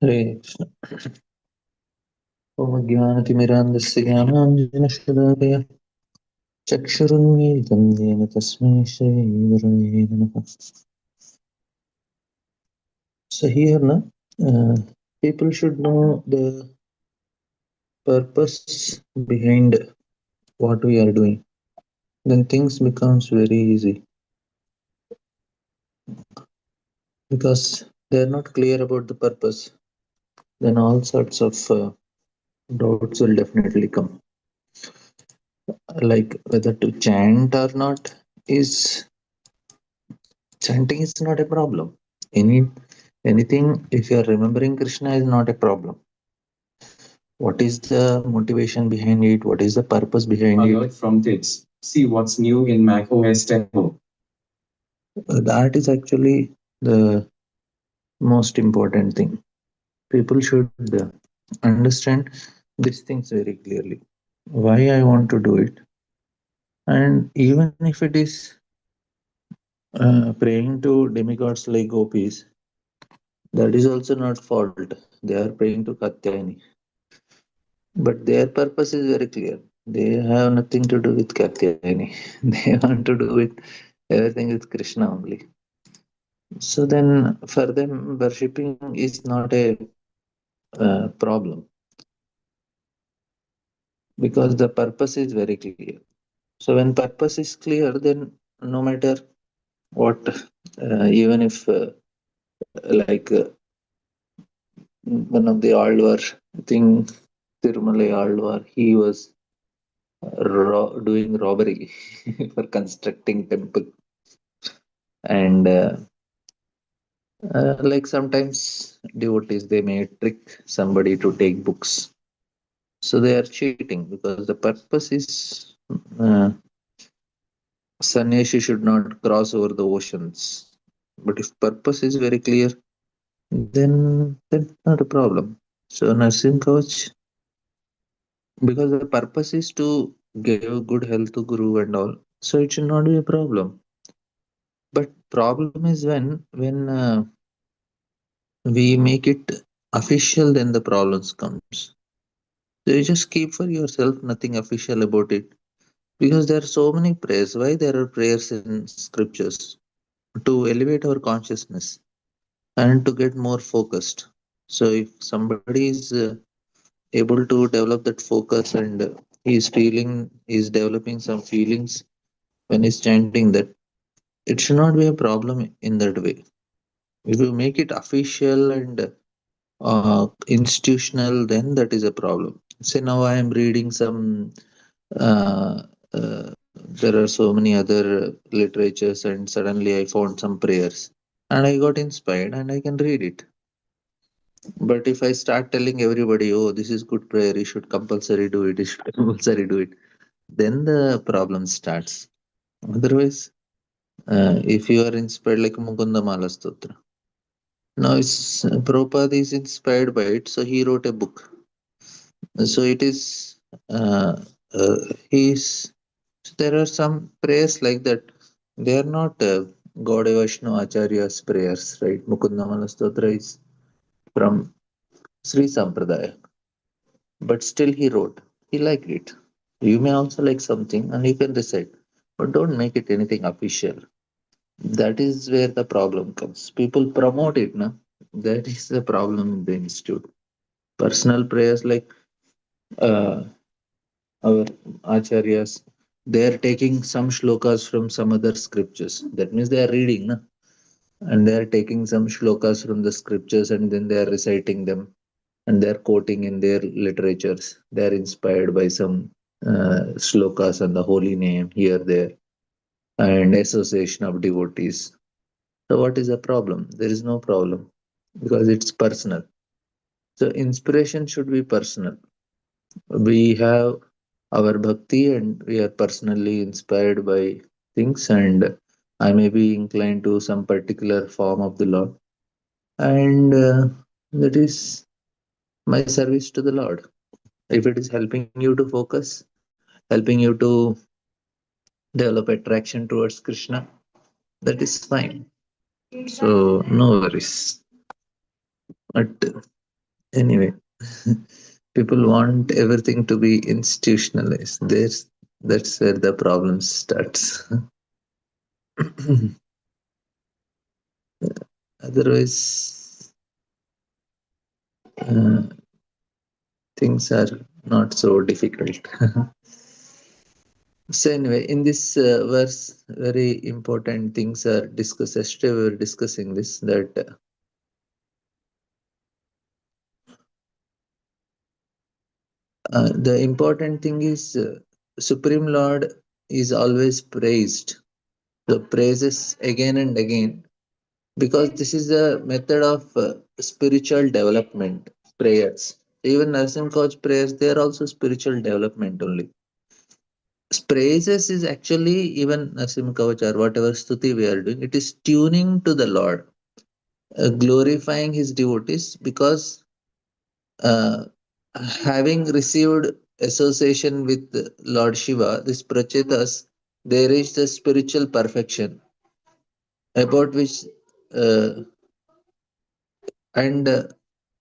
हरे कृष्ण। ओम ज्ञानतिमिरान्धस्य ज्ञानाञ्जनशलाकया चक्षुरुन्मीलितं येन तस्मै श्रीगुरवे नमः. So here, people should know the purpose behind what we are doing. Then things becomes very easy, because they are not clear about the purpose. Then all sorts of doubts will definitely come. Like whether to chant or not is chanting is not a problem. Anything, if you are remembering Krishna, is not a problem. What is the motivation behind it? What is the purpose behind it? Alert from tips. See what's new in macOS 10. That is actually the most important thing. People should understand these things very clearly. Why I want to do it, and even if it is praying to demigods like gopis, that is also not fault. They are praying to Katyayani. But their purpose is very clear. They have nothing to do with Katyayani. They want to do with everything with Krishna only. So then, for them, worshipping is not a problem, because the purpose is very clear. So when purpose is clear, then no matter what, even if like one of the Alvar, I think Tirumalai Alvar, he was doing robbery for constructing temple, and like sometimes devotees, they may trick somebody to take books, so they are cheating, because the purpose is uh, sannyasi should not cross over the oceans. But if purpose is very clear, then that's not a problem. So nursing coach, because the purpose is to give good health to guru and all, so it should not be a problem. But problem is when we make it official, then the problems comes. So you just keep for yourself, nothing official about it. Because there are so many prayers. Why there are prayers in scriptures? To elevate our consciousness and to get more focused. So if somebody is able to develop that focus, and he's developing some feelings when he's chanting that, it should not be a problem in that way. If you make it official and institutional, then that is a problem. Say now I am reading some there are so many other literatures, and suddenly I found some prayers and I got inspired and I can read it. But if I start telling everybody, oh, this is good prayer, you should compulsory do it, you should compulsory do it, then the problem starts. Otherwise, if you are inspired like Mukunda Mala Stotra, now it's Prabhupada is inspired by it, so he wrote a book. So it is uh, he's so there are some prayers like that. They are not Gaudiya Vaishnava Acharya's prayers, right? Mukundamala Stotra is from Sri Sampradaya, but still he wrote. He liked it. You may also like something and you can recite, but don't make it anything official. That is where the problem comes. People promote it, na? That is the problem in the institute. Personal prayers like uh, our acharyas, they are taking some shlokas from some other scriptures. That means they are reading, na? And they are taking some shlokas from the scriptures and then they are reciting them and they are quoting in their literatures. They are inspired by some shlokas and the holy name here, there, and association of devotees. So, what is the problem? There is no problem, because it's personal. So, inspiration should be personal. We have our bhakti and we are personally inspired by things, and I may be inclined to some particular form of the Lord, and that is my service to the Lord. If it is helping you to focus, helping you to develop attraction towards Krishna, that is fine. So no worries. But Anyway, people want everything to be institutionalized. That's where the problem starts. Otherwise, uh, things are not so difficult. So anyway, in this verse, very important things are discussed. Yesterday we were discussing this, that the important thing is Supreme Lord is always praised. The praises again and again, because this is a method of spiritual development. Prayers, even Narsim Coach prayers, they are also spiritual development only. Praises is actually, even Narsim Kavach or whatever stuti we are doing, it is tuning to the Lord, glorifying his devotees, because uh, having received association with Lord Shiva, this Prachetas, they reach the spiritual perfection, about which uh, and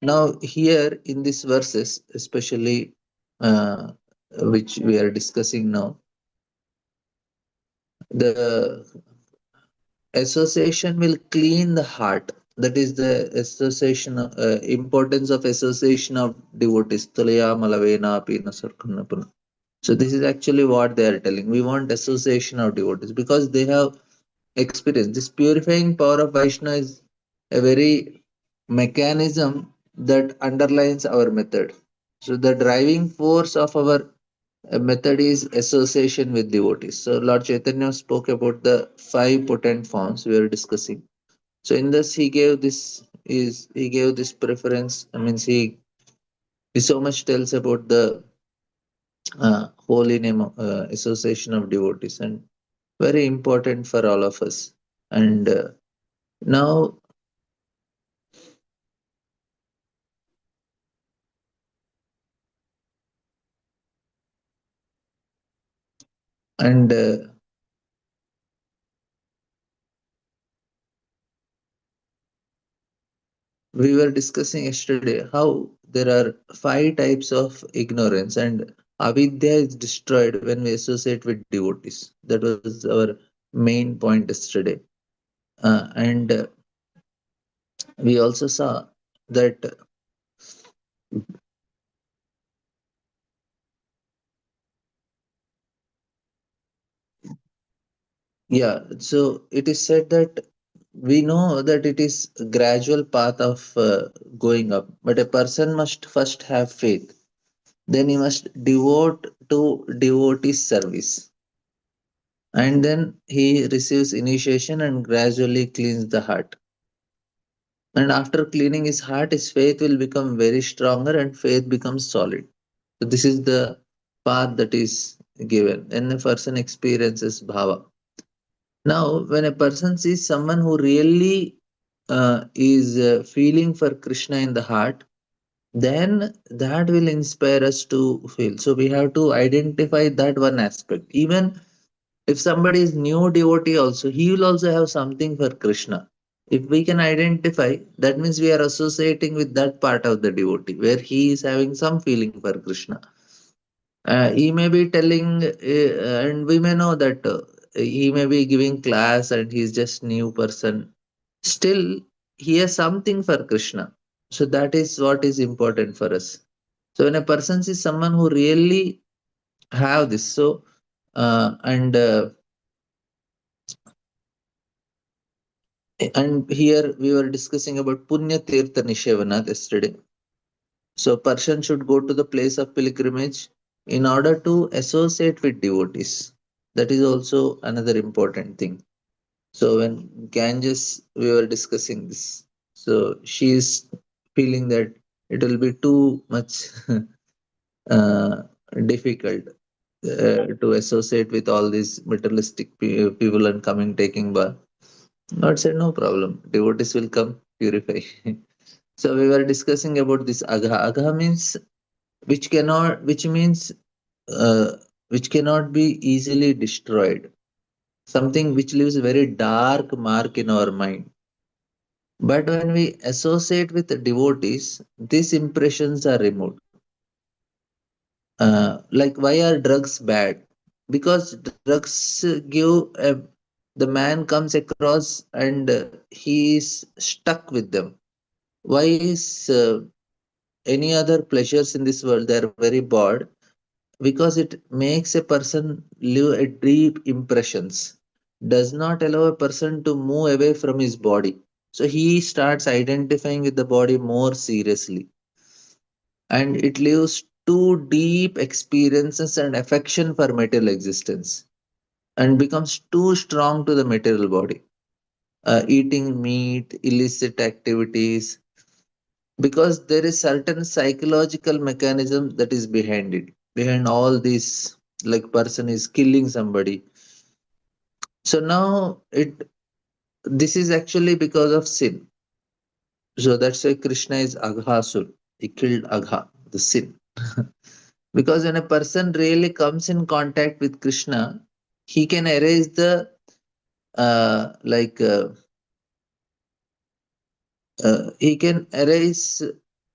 now here in these verses, especially uh, which we are discussing now, the association will clean the heart. That is the association, importance of association of devotees. Tulaya malavena pina sarkanapuna. So this is actually what they are telling. We want association of devotees because they have experience. This purifying power of Vaishnava is a very mechanism that underlines our method. So the driving force of our method is association with devotees. So Lord Chaitanya spoke about the five potent forms we are discussing. So in this he gave this preference. I mean, he so much tells about the holy name association of devotees, and very important for all of us. And now and we were discussing yesterday how there are five types of ignorance, and avidya is destroyed when we associate with devotees. That was our main point yesterday. And we also saw that, yeah, so it is said that we know that it is a gradual path of going up, but a person must first have faith. Then he must devote to devotee service, and then he receives initiation and gradually cleans the heart. And after cleaning his heart, his faith will become very stronger and faith becomes solid. So this is the path that is given, and a person experiences bhava. Now, when a person sees someone who really is feeling for Krishna in the heart, then that will inspire us to feel. So we have to identify that one aspect. Even if somebody is new devotee also, he will also have something for Krishna. If we can identify, that means we are associating with that part of the devotee where he is having some feeling for Krishna. He may be telling, and we may know that he may be giving class and he's just new person. Still, he has something for Krishna. So that is what is important for us. So when a person is someone who really have this, so and here we were discussing about Punya Tirtha Nishavanat yesterday. So person should go to the place of pilgrimage in order to associate with devotees. That is also another important thing. So when Ganges, we were discussing this. So she is feeling that it will be too much uh, difficult to associate with all these materialistic people and coming taking bath. God said, no problem. Devotees will come purify. So we were discussing about this agha. Agha means which means uh, which cannot be easily destroyed. Something which leaves a very dark mark in our mind. But when we associate with the devotees, these impressions are removed. Like, why are drugs bad? Because drugs give the man comes across and he is stuck with them. Why is any other pleasures in this world, they are very bored? Because it makes a person live a deep impressions, does not allow a person to move away from his body. So he starts identifying with the body more seriously, and it leaves too deep experiences and affection for material existence, and becomes too strong to the material body. Eating meat, illicit activities, because there is certain psychological mechanism that is behind it, behind all this. Like, person is killing somebody, so now it this is actually because of sin. So that's why Krishna is Aghasur. He killed Agha, the sin. Because when a person really comes in contact with Krishna, he can erase the like he can erase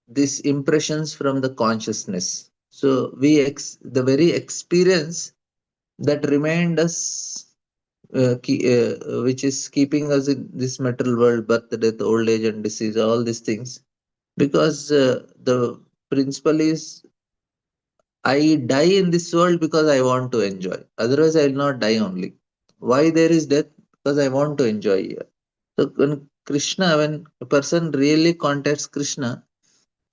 these impressions from the consciousness. So the very experience that remind us, which is keeping us in this material world, birth, death, old age, and disease, all these things. Because the principle is, I die in this world because I want to enjoy. Otherwise, I will not die only. Why there is death? Because I want to enjoy here. So when a person really contacts Krishna,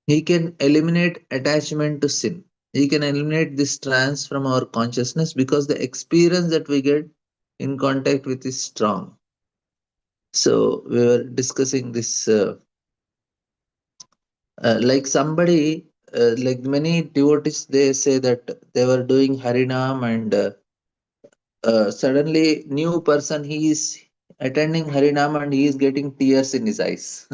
he can eliminate attachment to sin. He can eliminate this trance from our consciousness, because the experience that we get in contact with is strong. So we were discussing this, like somebody, like many devotees, they say that they were doing Harinam, and suddenly new person, he is attending Harinam and he is getting tears in his eyes.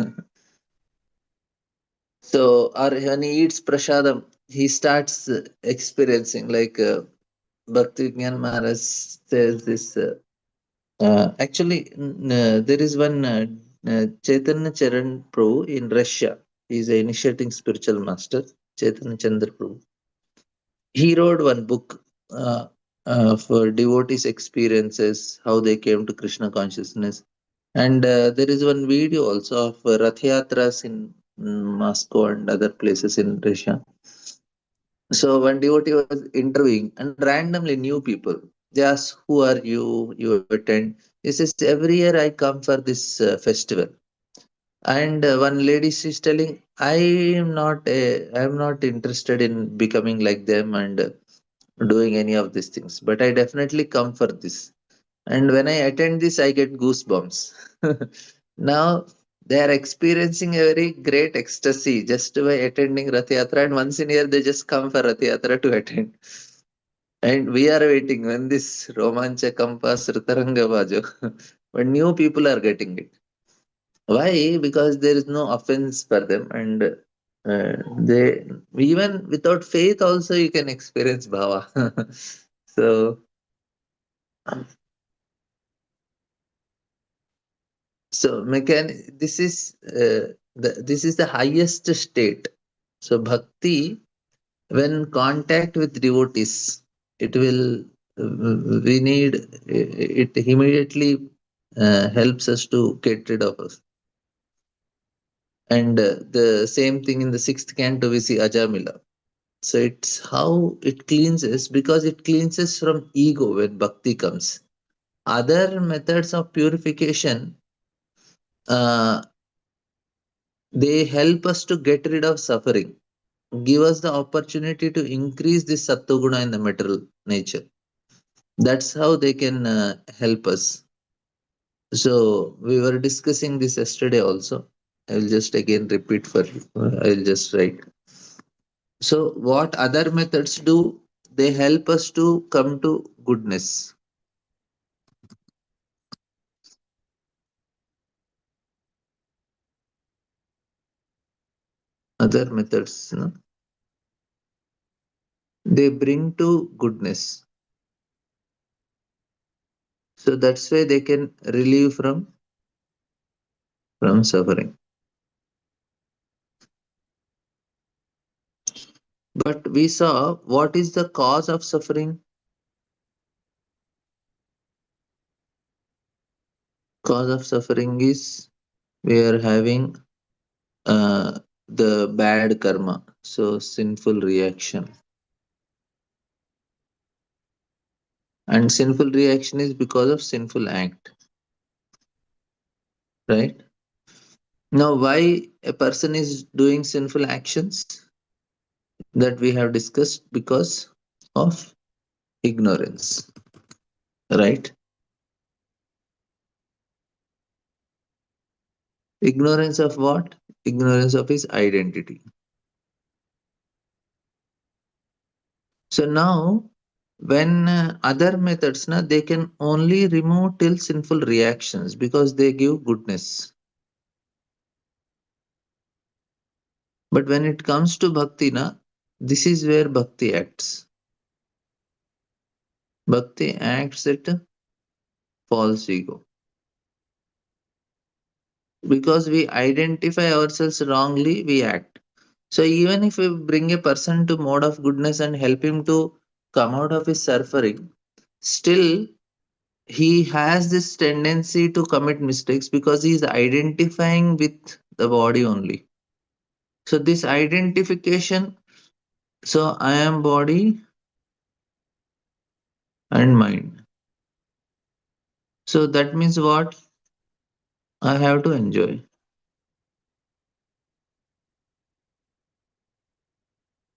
So, or when he eats prasadam, he starts experiencing, like Bhakti Gyan Maharaj says this. Actually, there is one Chaitanya Charan Prabhu in Russia. He is an initiating spiritual master, Chaitanya Chandra Prabhu. He wrote one book for devotees' experiences, how they came to Krishna consciousness. And there is one video also of Rath Yatras in Moscow and other places in Russia. So one devotee was interviewing, and randomly new people. They asked, "Who are you? You attend?" He says, "Every year I come for this festival." And one lady, she's telling, I am not interested in becoming like them and doing any of these things, but I definitely come for this. And when I attend this, I get goosebumps." Now they are experiencing a very great ecstasy just by attending Rath Yatra, and once in a year they just come for Rath Yatra to attend. And we are waiting when this Romancha Kampas Ritaranga Vajo, but new people are getting it. Why? Because there is no offense for them, and they, even without faith also you can experience bhava. So this is this is the highest state. So bhakti, when contact with devotees, it will we need it immediately helps us to get rid of us. And the same thing in the sixth canto we see Ajamila. So it's how it cleanses, because it cleanses from ego when bhakti comes. Other methods of purification, uh, they help us to get rid of suffering, give us the opportunity to increase this sattva in the material nature. That's how they can help us. So we were discussing this yesterday also. I will just again repeat for you. I'll just write. So what other methods do? They help us to come to goodness. Other methods, no? They bring to goodness. So that's why they can relieve from from suffering. But we saw what is the cause of suffering? Cause of suffering is we are having the bad karma, so sinful reaction. And sinful reaction is because of sinful act, right? Now, why a person is doing sinful actions that we have discussed? Because of ignorance, right? Ignorance of what? Ignorance of his identity. So now, when other methods, na, they can only remove till sinful reactions because they give goodness. But when it comes to bhakti, na, this is where bhakti acts. Bhakti acts at false ego. Because we identify ourselves wrongly, we act. So even if we bring a person to mode of goodness and help him to come out of his suffering, still he has this tendency to commit mistakes because he is identifying with the body only. So this identification, so I am body and mind. So that means what? I have to enjoy.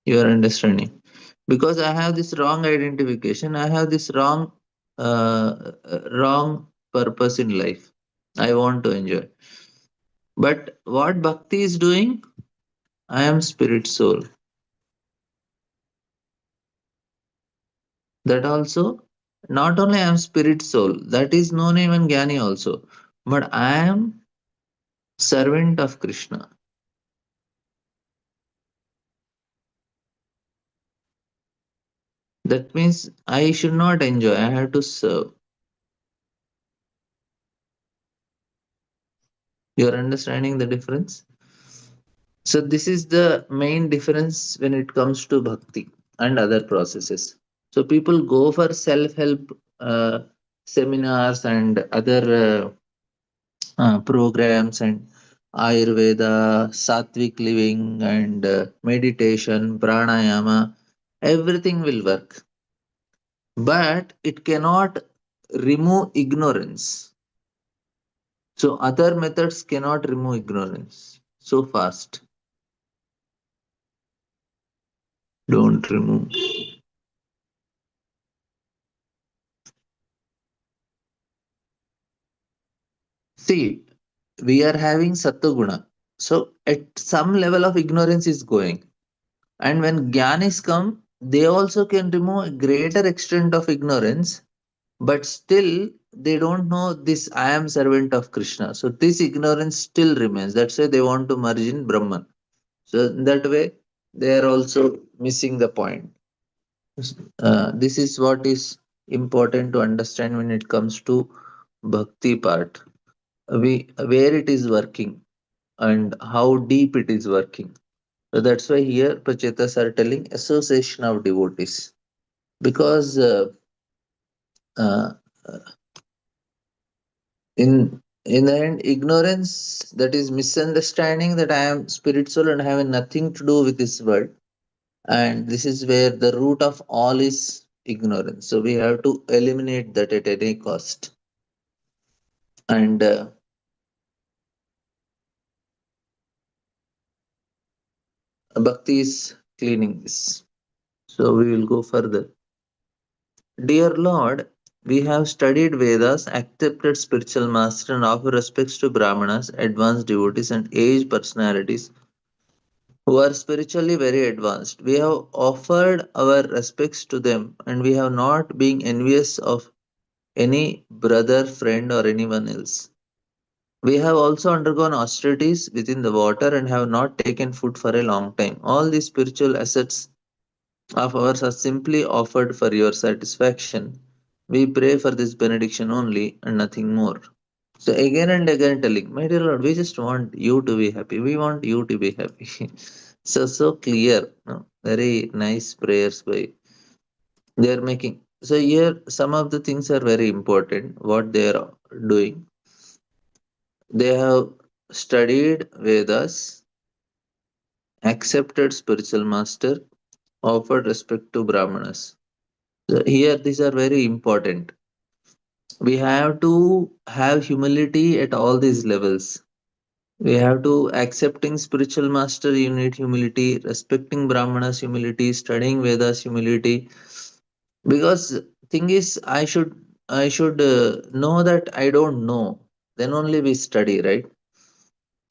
You are understanding? Because I have this wrong identification, I have this wrong purpose in life. I want to enjoy. But what bhakti is doing? I am spirit soul. That also, not only I am spirit soul, that is known even Jnani also, but I am servant of Krishna. That means I should not enjoy, I have to serve. You are understanding the difference? So this is the main difference when it comes to bhakti and other processes. So people go for self-help seminars and other programs and Ayurveda, Sattvic living and meditation, pranayama, everything will work. But it cannot remove ignorance. So other methods cannot remove ignorance so fast. Don't remove. See, we are having Sattva. So at some level of ignorance is going. And when Gyanis come, they also can remove a greater extent of ignorance, but still they don't know this I am servant of Krishna. So this ignorance still remains. That's why they want to merge in Brahman. So in that way, they are also missing the point. This is what is important to understand when it comes to bhakti part. Where it is working and how deep it is working. So that's why here Prachetas are telling association of devotees because uh, in the end ignorance, that is misunderstanding that I am spiritual and having nothing to do with this world, and this is where the root of all is ignorance. So we have to eliminate that at any cost, and bhakti is cleaning this. So we will go further. Dear Lord, we have studied Vedas, accepted spiritual masters, and offer respects to Brahmanas, advanced devotees, and aged personalities who are spiritually very advanced. We have offered our respects to them, and we have not been envious of any brother, friend, or anyone else. We have also undergone austerities within the water and have not taken food for a long time. All these spiritual assets of ours are simply offered for your satisfaction. We pray for this benediction only and nothing more. So again and again telling, my dear Lord, we just want you to be happy. We want you to be happy. So clear. No? Very nice prayers by they are making. So here some of the things are very important. What they are doing, they have studied Vedas, accepted spiritual master, offered respect to Brahmanas. So here these are very important. We have to have humility at all these levels. We have to accepting spiritual master, you need humility, respecting Brahmanas, humility, studying Vedas, humility. Because thing is, I should know that I don't know. Then only we study, right?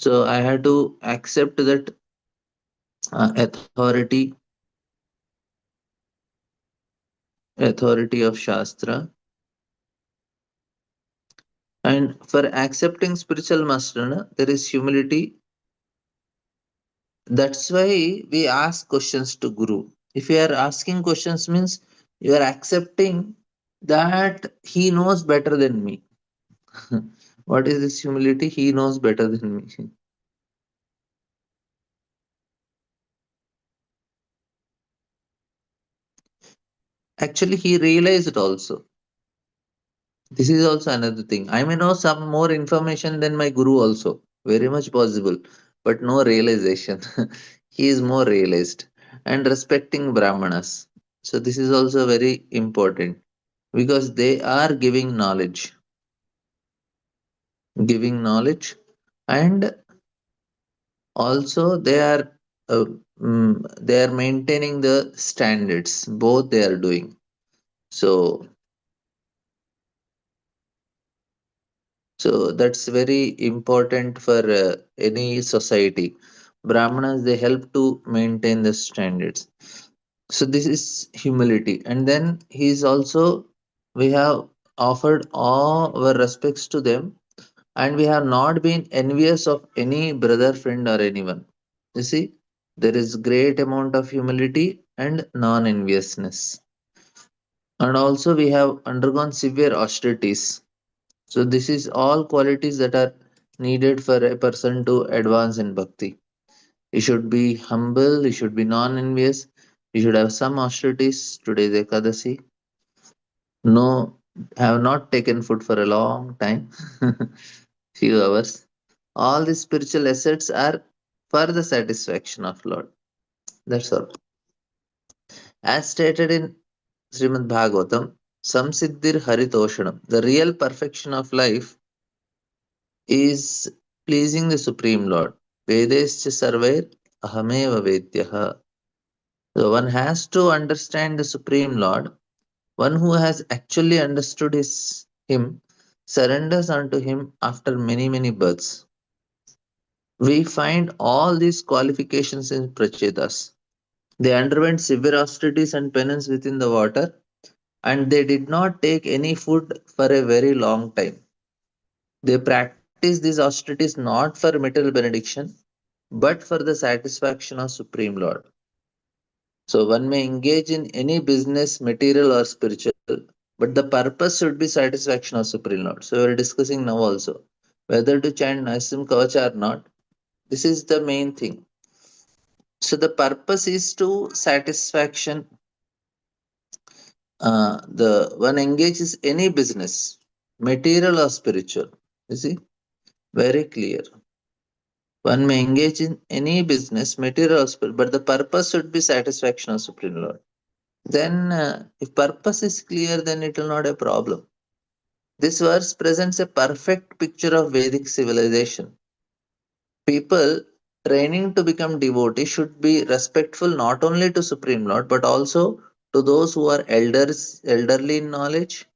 So I had to accept that authority of Shastra. And for accepting spiritual master, na, there is humility. That's why we ask questions to Guru. If you are asking questions, means you are accepting that he knows better than me. What is this humility? He knows better than me. Actually, he realized also. This is also another thing. I may know some more information than my Guru also. Very much possible. But no realization. He is more realized. And respecting Brahmanas. So this is also very important because they are giving knowledge, and also uh, they are maintaining the standards. Both they are doing. So so that's very important for any society. Brahmanas they help to maintain the standards. So this is humility, and then he is also we have offered all our respects to them, and we have not been envious of any brother, friend, or anyone. You see, there is great amount of humility and non-enviousness, and also we have undergone severe austerities. So this is all qualities that are needed for a person to advance in bhakti. You should be humble, you should be non-envious, you should have some austerities. Today's Ekadasi. No, have not taken food for a long time, few hours. All these spiritual assets are for the satisfaction of Lord. That's all. As stated in Srimad Bhagavatam, Samsiddhir Haritoshanam. The real perfection of life is pleasing the Supreme Lord. Vedescha Sarvair Ahameva Vedyaha. So one has to understand the Supreme Lord. One who has actually understood him surrenders unto him after many, many births. We find all these qualifications in Prachetas. They underwent severe austerities and penance within the water, and they did not take any food for a very long time. They practiced these austerities not for material benediction, but for the satisfaction of Supreme Lord. So one may engage in any business, material or spiritual, but the purpose should be satisfaction of Supreme Lord. So we are discussing now also whether to chant Nasim Kavacha or not. This is the main thing. So the purpose is to satisfaction. The one engages any business, material or spiritual. You see, very clear. One may engage in any business, material or spiritual, but the purpose should be satisfaction of Supreme Lord. Then, if purpose is clear, then it will not a problem. This verse presents a perfect picture of Vedic civilization. People training to become devotees should be respectful not only to Supreme Lord but also to those who are elderly in knowledge,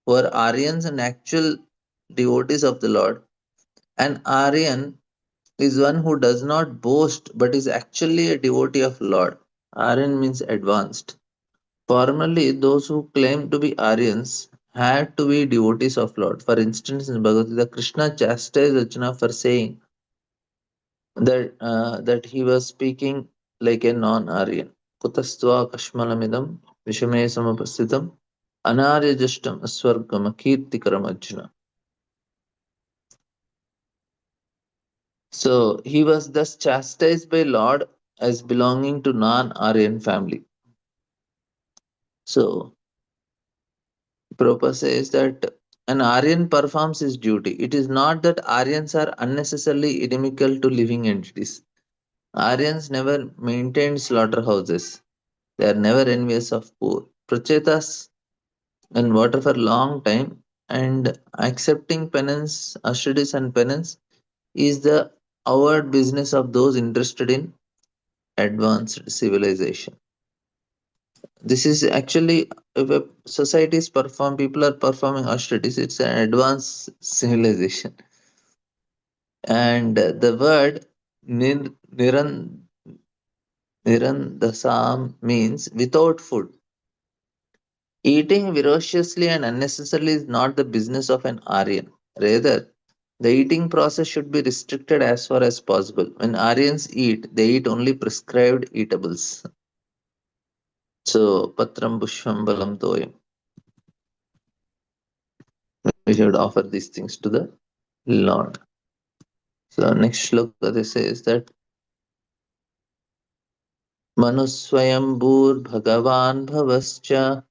who are Aryans and actual devotees of the Lord. An Aryan is one who does not boast but is actually a devotee of Lord. Aryan means advanced. Formerly, those who claimed to be Aryans had to be devotees of Lord. For instance, in Bhagavad Gita, Krishna chastised Arjuna for saying that he was speaking like a non-Aryan. Kutastva kashmalamidam vishame samapasitam anarya justam aswargam akirtikaram Arjuna. So he was thus chastised by Lord as belonging to non-Aryan family. So Prabhupada says that an Aryan performs his duty. It is not that Aryans are unnecessarily inimical to living entities. Aryans never maintained slaughterhouses. They are never envious of poor. Prachetas and water for long time and accepting penance, austerities and penance is the outward business of those interested in advanced civilization. This is actually if a society is perform people are performing austerities, it's an advanced civilization. And the word nirandasam means without food. Eating ferociously and unnecessarily is not the business of an Aryan. Rather, the eating process should be restricted as far as possible. When Aryans eat, they eat only prescribed eatables. So, patram pushpam balam toyam. We should offer these things to the Lord. So, next shloka this says that manuswayambur bhagavan bhavascha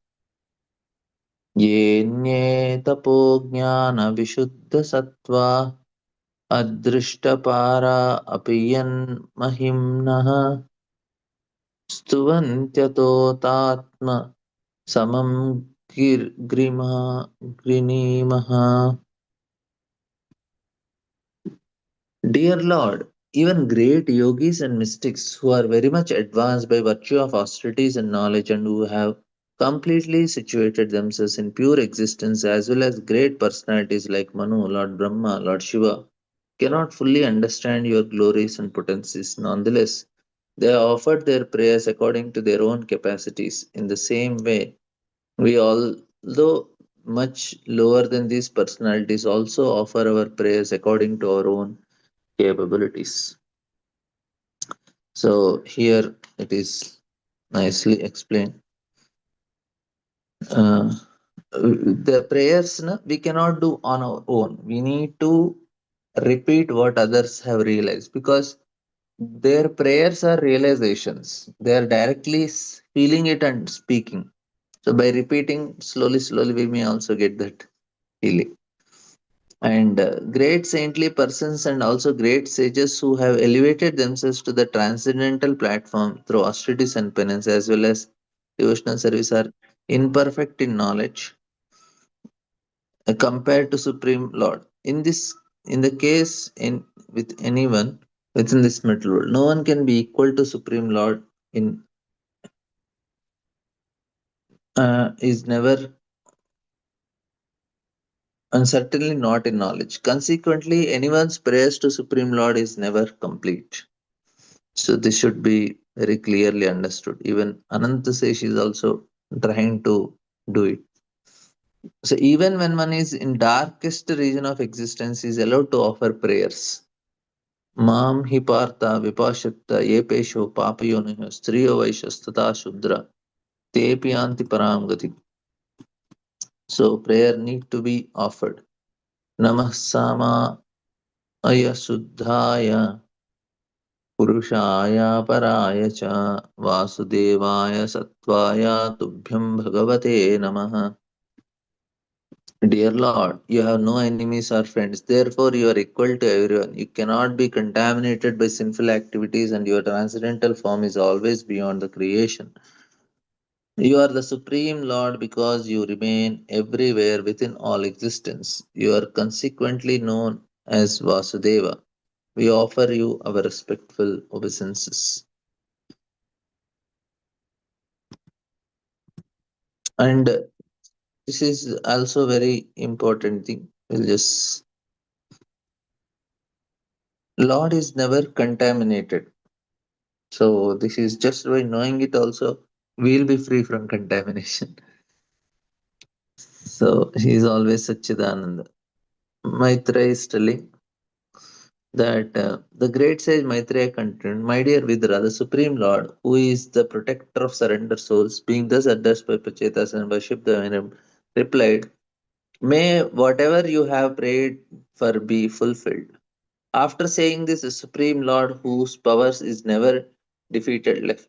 yenye tapo jnana vishuddha sattva अदृष्टपारा अपि यन्महिम्नः स्तुवन्त्यतोतात्म समं ग्रिमा ग्रिणीमः. Dear Lord, even great yogis and mystics who are very much advanced by virtue of austerities and knowledge and who have completely situated themselves in pure existence, as well as great personalities like Manu, Lord Brahma, Lord Shiva, cannot fully understand your glories and potencies. Nonetheless, they offered their prayers according to their own capacities. In the same way, we, although much lower than these personalities, also offer our prayers according to our own capabilities. So here it is nicely explained. Uh, the prayers we cannot do on our own. We need to repeat what others have realized because their prayers are realizations. They are directly feeling it and speaking. So by repeating slowly, slowly, we may also get that feeling. And great saintly persons and also great sages who have elevated themselves to the transcendental platform through austerities and penance as well as devotional service are imperfect in knowledge compared to Supreme Lord. In the case in with anyone within this material world, no one can be equal to Supreme Lord in is never and certainly not in knowledge. Consequently, anyone's prayers to Supreme Lord is never complete. So this should be very clearly understood. Even Anantasesh is also trying to do it. So even when one is in darkest region of existence, he is allowed to offer prayers. Mam hi partha vipashatta yepesho papayonih striyo vaishastata shudra tepi anti param gati. So prayer need to be offered. Namah sama ayasuddhaya पुरुषाय पराय च वासुदेवाय सत्त्वाय तुभ्यं भगवते नमः. Dear Lord, you have no enemies or friends, therefore you are equal to everyone. You cannot be contaminated by sinful activities, and your transcendental form is always beyond the creation. You are the Supreme Lord because you remain everywhere within all existence. You are consequently known as Vasudeva. We offer you our respectful obeisances. And this is also very important thing. We'll just Lord is never contaminated. So this is just by knowing it also we'll be free from contamination. So he is always Satchidananda. Maitreya is telling that the great sage Maitreya continued, my dear Vidra, the Supreme Lord, who is the protector of surrender souls, being thus addressed by Pachetas and worshipped the Venerable, replied, may whatever you have prayed for be fulfilled. After saying this, the Supreme Lord, whose powers is never defeated, left.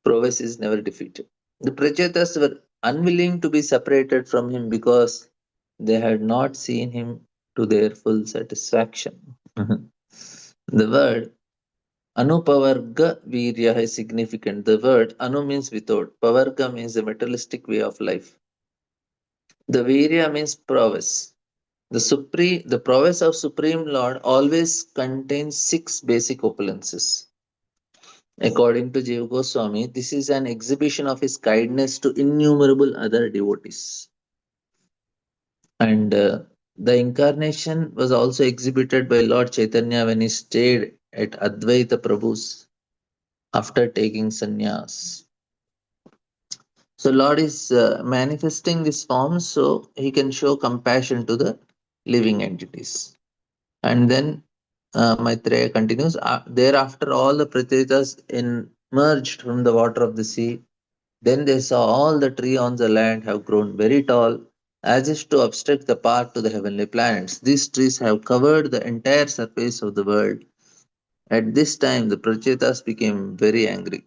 Prowess is never defeated. The Prachetas were unwilling to be separated from him because they had not seen him to their full satisfaction. The word Anupavarga Virya is significant. The word Anu means without, Pavarga means the materialistic way of life. The Virya means prowess. The prowess of Supreme Lord always contains six basic opulences. According to Jiva Goswami, this is an exhibition of his kindness to innumerable other devotees. And the incarnation was also exhibited by Lord Chaitanya when he stayed at Advaita Prabhu's after taking sannyas. So Lord is manifesting this form so he can show compassion to the living entities. And then Maitreya continues, thereafter all the Pratyatas emerged from the water of the sea. Then they saw all the trees on the land have grown very tall, as if to obstruct the path to the heavenly planets. These trees have covered the entire surface of the world. At this time, the Prachetas became very angry.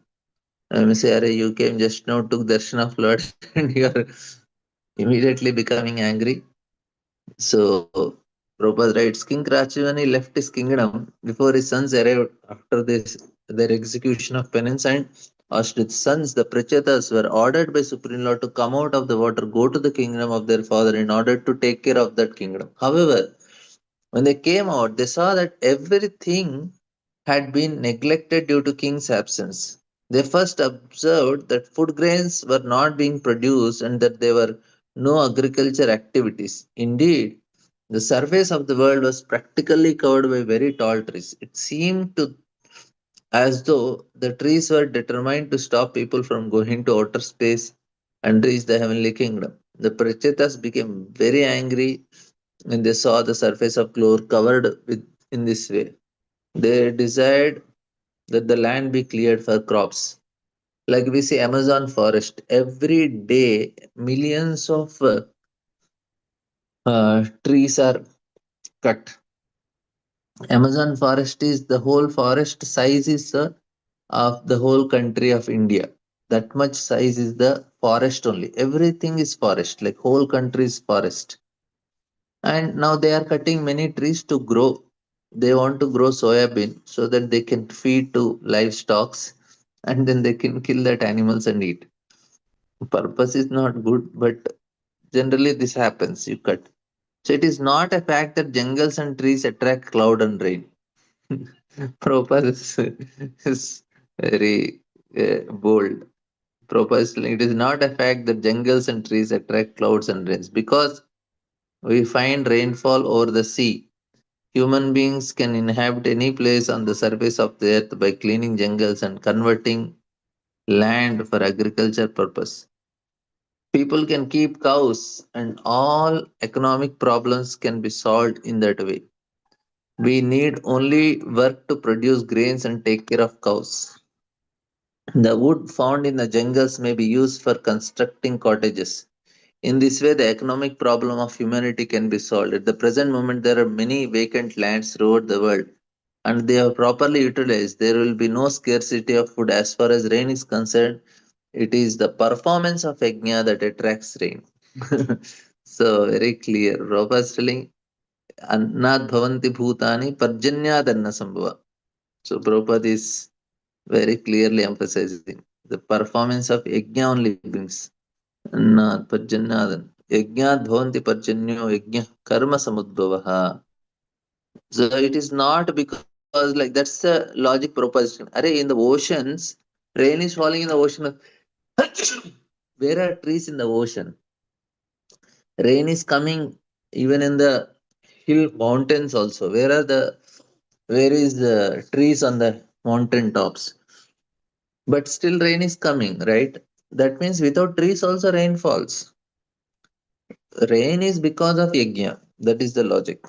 I may say, Arey, you came just now, took darshan of Lord, and you are immediately becoming angry. So, Prabhupada writes, King Krachivani left his kingdom before his sons arrived after their execution of penance and asked his sons, the Prachetas, were ordered by Supreme Lord to come out of the water, go to the kingdom of their father in order to take care of that kingdom. However, when they came out, they saw that everything had been neglected due to king's absence. They first observed that food grains were not being produced and that there were no agriculture activities. Indeed, the surface of the world was practically covered by very tall trees. It seemed to as though the trees were determined to stop people from going to outer space and reach the heavenly kingdom. The Prachetas became very angry when they saw the surface of floor covered with in this way. They desired that the land be cleared for crops. Like we see Amazon forest, every day millions of trees are cut. Amazon forest is the whole forest size is of the whole country of India. That much size is the forest only. Everything is forest, like whole country is forest. And now they are cutting many trees to grow. They want to grow soya bean so that they can feed to livestock and then they can kill that animals and eat. Purpose is not good, but generally this happens. You cut. So it is not a fact that jungles and trees attract cloud and rain. Prabhupada is very bold. Prabhupada is telling it is not a fact that jungles and trees attract clouds and rains because we find rainfall over the sea. Human beings can inhabit any place on the surface of the earth by cleaning jungles and converting land for agriculture purpose. People can keep cows and all economic problems can be solved in that way. We need only work to produce grains and take care of cows. The wood found in the jungles may be used for constructing cottages. In this way, the economic problem of humanity can be solved. At the present moment, there are many vacant lands throughout the world, and they are properly utilized. There will be no scarcity of food. As far as rain is concerned, it is the performance of yajna that attracts rain. So, very clear. Prabhupada is telling, Annad bhavanti bhutani parjanyadanna sambhava. So, Prabhupada is very clearly emphasizing the performance of yajna only brings. Annad parjanyadan. Yajnat bhavanti parjanyo yajna karma samudbhavaha. So, it is not because, like, that's the logic proposition. Array, in the oceans, rain is falling in the ocean. Where are trees in the ocean? Rain is coming even in the hill mountains also. Where is the trees on the mountain tops? But still rain is coming, right? That means without trees also rain falls. Rain is because of yajna. That is the logic.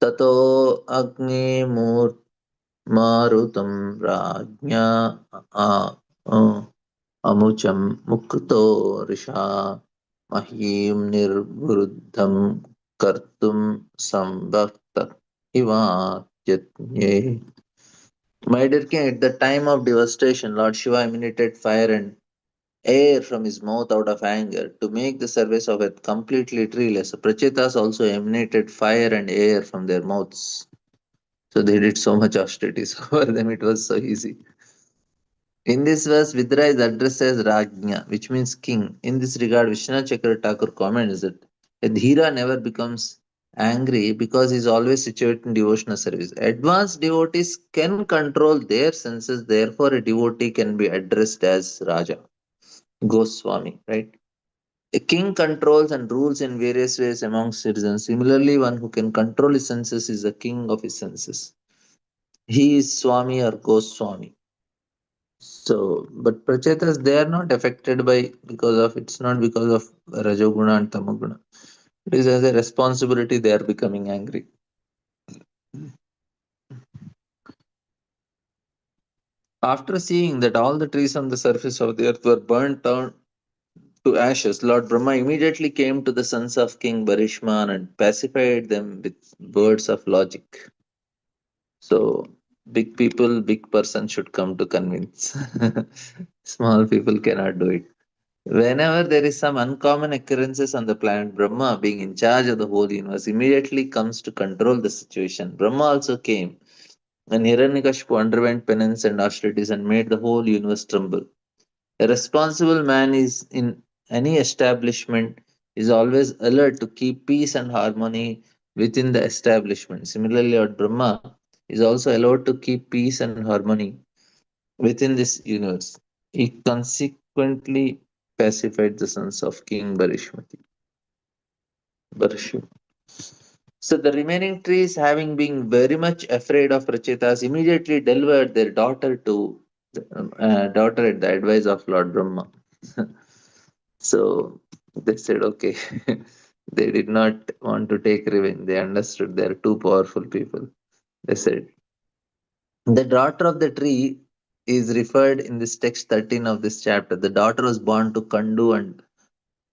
Tato agni marutam rajnya amucham mukto risha mahim nirvruddham Kartum Sambhakta Hivatyatye. My dear king, at the time of devastation, Lord Shiva emanated fire and air from his mouth out of anger to make the surface of earth completely treeless. Prachetas also emanated fire and air from their mouths. So they did so much austerities for them, it was so easy. In this verse, Vidra is addressed as Rajna, which means king. In this regard, Vishnu Chakra Thakur comments that a Dhira never becomes angry because he is always situated in devotional service. Advanced devotees can control their senses, therefore, a devotee can be addressed as Raja, Goswami, right? A king controls and rules in various ways among citizens. Similarly, one who can control his senses is the king of his senses. He is Swami or Goswami. So, but Prachetas, they are not affected by because of it's not because of Rajoguna and Tamoguna. It is as a responsibility they are becoming angry. After seeing that all the trees on the surface of the earth were burnt down to ashes, Lord Brahma immediately came to the sons of King Barishman and pacified them with words of logic. So, big people, big person should come to convince. Small people cannot do it. Whenever there is some uncommon occurrences on the planet, Brahma, being in charge of the whole universe, immediately comes to control the situation. Brahma also came, and Hiranyakashipu underwent penance and austerities and made the whole universe tremble. A responsible man is in any establishment is always alert to keep peace and harmony within the establishment. Similarly, Lord Brahma is also allowed to keep peace and harmony within this universe. He consequently pacified the sons of King Barishu. So the remaining trees, having been very much afraid of Prachetas, immediately delivered their daughter at the advice of Lord Brahma. So they said, okay. They did not want to take revenge. They understood they are two powerful people. They said, the daughter of the tree is referred in this text 13 of this chapter. The daughter was born to Kandu and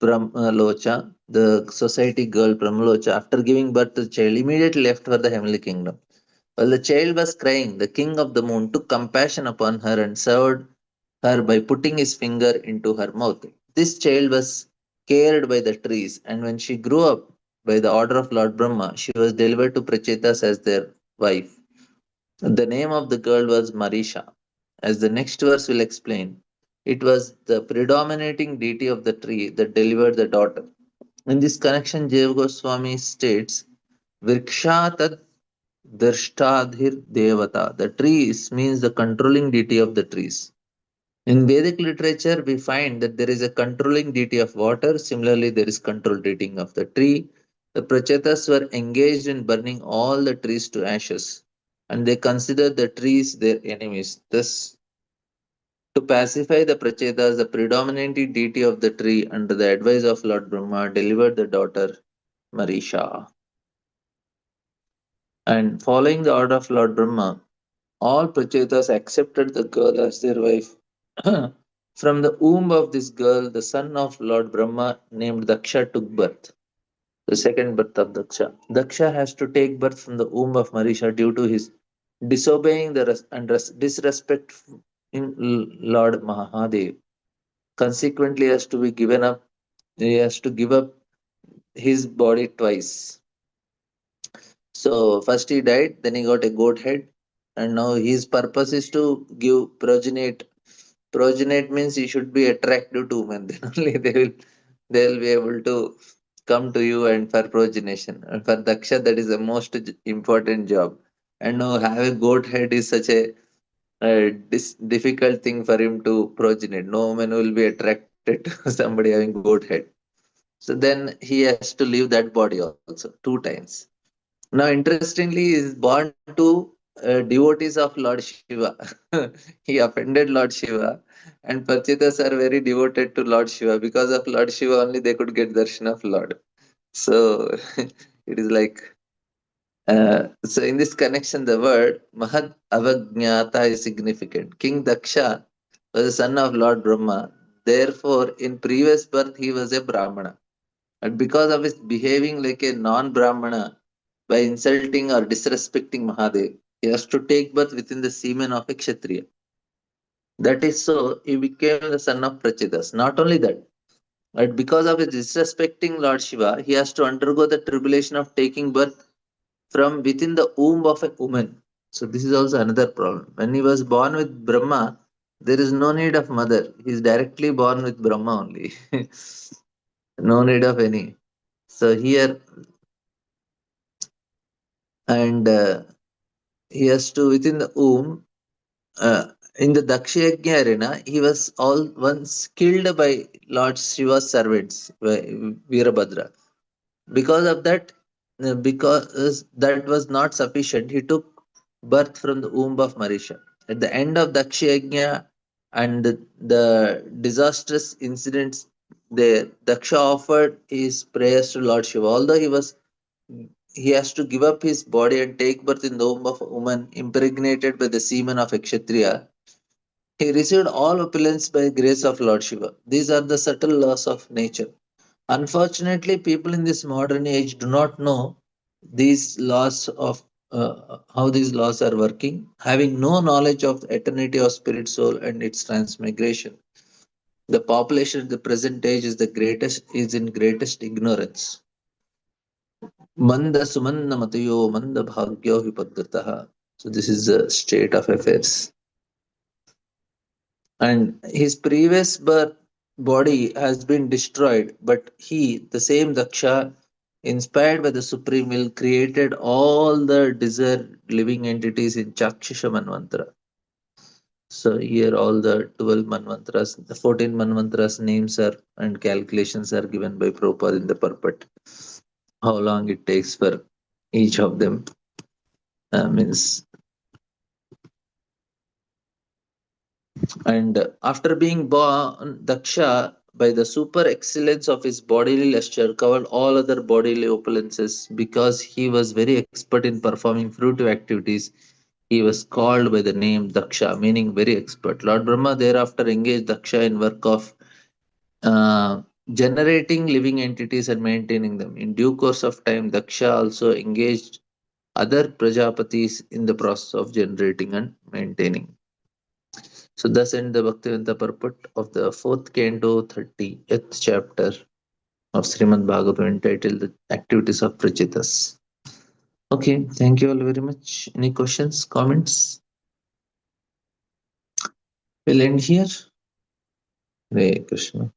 Pramalocha, the society girl Pramalocha, after giving birth to the child, immediately left for the heavenly kingdom. While the child was crying, the king of the moon took compassion upon her and served her by putting his finger into her mouth. This child was cared by the trees, and when she grew up, by the order of Lord Brahma, she was delivered to Prachetas as their wife. The name of the girl was Marisha. As the next verse will explain, it was the predominating deity of the tree that delivered the daughter. In this connection, Jiva Goswami states, Vrikshatat Drishtadhir Devata. The trees means the controlling deity of the trees. In Vedic literature, we find that there is a controlling deity of water. Similarly, there is control deity of the tree. The Prachetas were engaged in burning all the trees to ashes, and they considered the trees their enemies. Thus, to pacify the Prachetas, the predominant deity of the tree, under the advice of Lord Brahma, delivered the daughter Marisha. And following the order of Lord Brahma, all Prachetas accepted the girl as their wife. From the womb of this girl, the son of Lord Brahma named Daksha took birth. The second birth of Daksha. Daksha has to take birth from the womb of Marisha due to his disobeying and disrespect in Lord Mahadev. Consequently, he has to give up his body twice. So first he died, then he got a goat head, and now his purpose is to give progenate. Progenate means he should be attractive to women. Then only they'll be able to come to you and for progenation. And for Daksha, that is the most important job. And now have a goat head is such a difficult thing for him to progenate. No woman will be attracted to somebody having goat head. So then he has to leave that body also two times. Now, interestingly, he is born to devotees of Lord Shiva. He offended Lord Shiva, and Parchitas are very devoted to Lord Shiva. Because of Lord Shiva, only they could get darshan of Lord. So, it is like so. In this connection, the word Mahad Avajnata is significant. King Daksha was the son of Lord Brahma. Therefore, in previous birth, he was a Brahmana. And because of his behaving like a non-Brahmana by insulting or disrespecting Mahadev, he has to take birth within the semen of a Kshatriya. That is so, he became the son of Prachidas. Not only that, but because of his disrespecting Lord Shiva, he has to undergo the tribulation of taking birth from within the womb of a woman. So this is also another problem. When he was born with Brahma, there is no need of mother. He is directly born with Brahma only. No need of any. So here, and he has to within the womb. In the Dakshayagya arena, he was all once killed by Lord Shiva's servants, by Virabhadra. Because of that, because that was not sufficient, he took birth from the womb of Marisha. At the end of Dakshayagya and the disastrous incidents there, Daksha offered his prayers to Lord Shiva. Although he has to give up his body and take birth in the womb of a woman impregnated by the semen of a Kshatriya, he received all opulence by grace of Lord Shiva. These are the subtle laws of nature. Unfortunately, people in this modern age do not know these laws of how these laws are working, having no knowledge of the eternity of spirit soul and its transmigration. The population at the present age is in greatest ignorance. Manda sumanna matayo manda bhagyo vipaddataha. So this is the state of affairs. And his previous birth body has been destroyed, but he, the same Daksha, inspired by the Supreme Will, created all the desired living entities in Chakshusha Manvantara. So here all the 12 Manvantras, the 14 Manvantras names are and calculations are given by Prabhupada in the purport. How long it takes for each of them means. And after being born, Daksha, by the super excellence of his bodily luster, covered all other bodily opulences. Because he was very expert in performing fruitive activities, he was called by the name Daksha, meaning very expert. Lord Brahma thereafter engaged Daksha in work of uh, generating living entities and maintaining them. In due course of time, Daksha also engaged other Prajapatis in the process of generating and maintaining. So thus end the Bhaktivedanta purport of the fourth canto, 30th chapter of Srimad Bhagavatam entitled The Activities of Prachitas. Okay, thank you all very much. Any questions, comments? We'll end here. Hare Krishna.